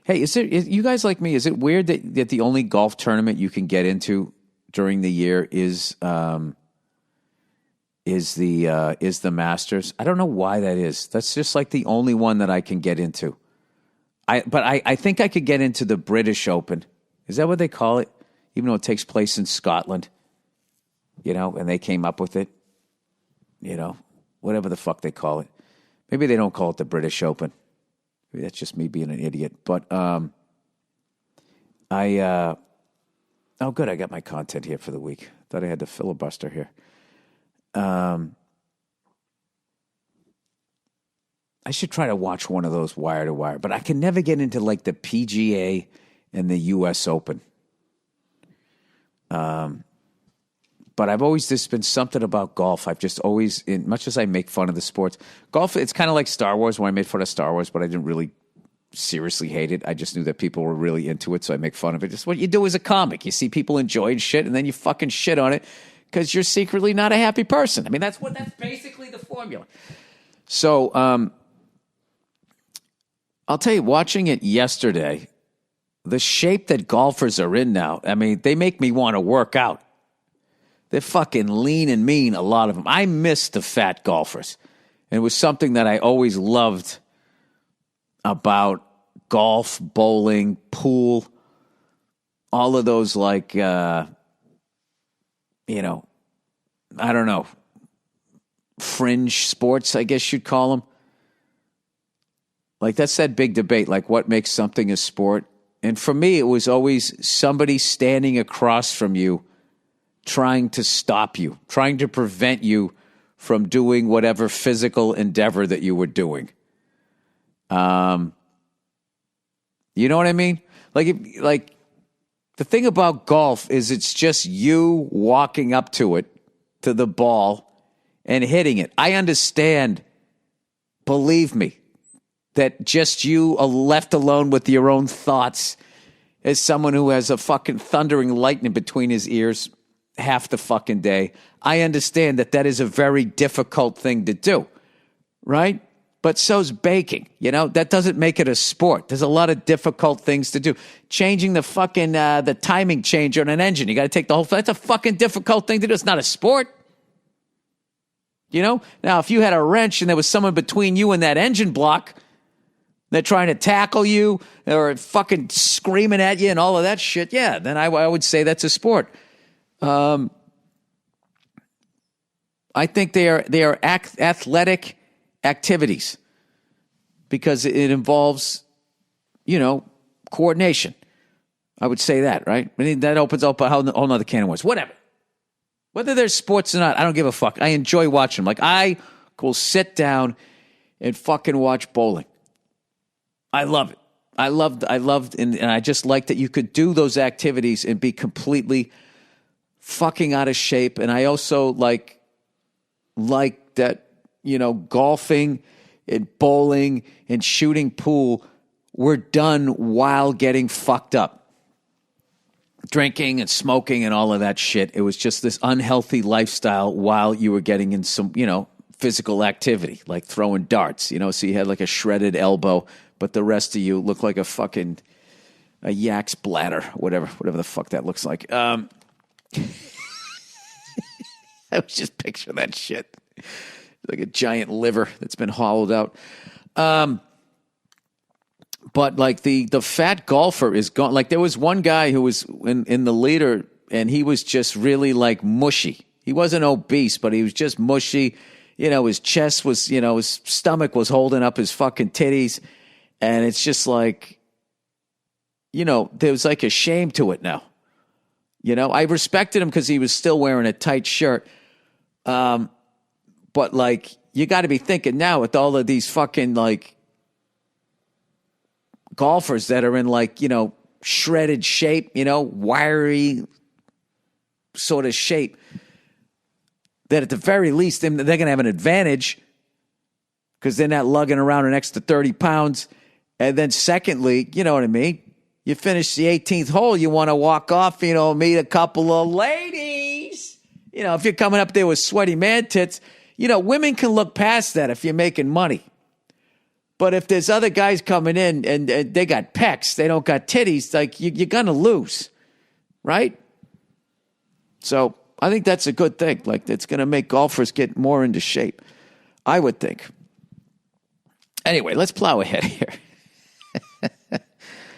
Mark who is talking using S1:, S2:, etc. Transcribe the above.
S1: Hey, you guys like me? Is it weird that the only golf tournament you can get into during the year is the Masters? I don't know why that is. That's just like the only one that I can get into. I think I could get into the British Open. Is that what they call it? Even though it takes place in Scotland, and they came up with it, whatever the fuck they call it. Maybe they don't call it the British Open. Maybe that's just me being an idiot. But oh, good, I got my content here for the week. Thought I had the filibuster here. I should try to watch one of those wire to wire, but I can never get into like the PGA and the U.S. Open. But I've always, there's been something about golf. I've just always, much as I make fun of the sports, golf, it's kind of like Star Wars, where I made fun of Star Wars, but I didn't really seriously hate it. I just knew that people were really into it, so I make fun of it. It's what you do as a comic. You see people enjoying shit, and then you fucking shit on it because you're secretly not a happy person. I mean, that's basically the formula. So, I'll tell you, watching it yesterday, the shape that golfers are in now, I mean, they make me want to work out. They're fucking lean and mean, a lot of them. I miss the fat golfers. And it was something that I always loved about golf, bowling, pool, all of those like, I don't know, fringe sports, I guess you'd call them. Like, that's that big debate, like what makes something a sport. And for me, it was always somebody standing across from you trying to stop you, trying to prevent you from doing whatever physical endeavor that you were doing. You know what I mean? Like the thing about golf is it's just you walking up to it, to the ball, and hitting it. I understand, believe me, that just you are left alone with your own thoughts as someone who has a fucking thundering lightning between his ears half the fucking day. I understand that is a very difficult thing to do, right? But so's baking, that doesn't make it a sport. There's a lot of difficult things to do. Changing the fucking, the timing change on an engine. You got to take the whole, that's a fucking difficult thing to do. It's not a sport. Now, if you had a wrench and there was someone between you and that engine block, they're trying to tackle you or fucking screaming at you and all of that shit, yeah, then I would say that's a sport. I think they are athletic activities because it involves, coordination. I would say that, right? I mean, that opens up a whole nother can of worms. Whatever. Whether they're sports or not, I don't give a fuck. I enjoy watching them. Like, I will sit down and fucking watch bowling. I love it. I loved, and I just like that you could do those activities and be completely fucking out of shape. And I also like that, golfing and bowling and shooting pool were done while getting fucked up. Drinking and smoking and all of that shit. It was just this unhealthy lifestyle while you were getting in some, physical activity, like throwing darts, so you had like a shredded elbow, but the rest of you look like a yak's bladder, whatever the fuck that looks like. I was just picturing that shit. Like a giant liver that's been hollowed out. But like the fat golfer is gone. Like there was one guy who was in the leader and he was just really like mushy. He wasn't obese, but he was just mushy. His chest was, his stomach was holding up his fucking titties. And it's just like, there was like a shame to it now. I respected him because he was still wearing a tight shirt. But like, you got to be thinking now with all of these fucking like golfers that are in like, shredded shape, wiry sort of shape, that at the very least, they're going to have an advantage because they're not lugging around an extra 30 pounds. And then secondly, you know what I mean? You finish the 18th hole, you want to walk off, meet a couple of ladies. If you're coming up there with sweaty man tits, women can look past that if you're making money. But if there's other guys coming in and they got pecs, they don't got titties, like you're going to lose, right? So I think that's a good thing. Like it's going to make golfers get more into shape, I would think. Anyway, let's plow ahead here.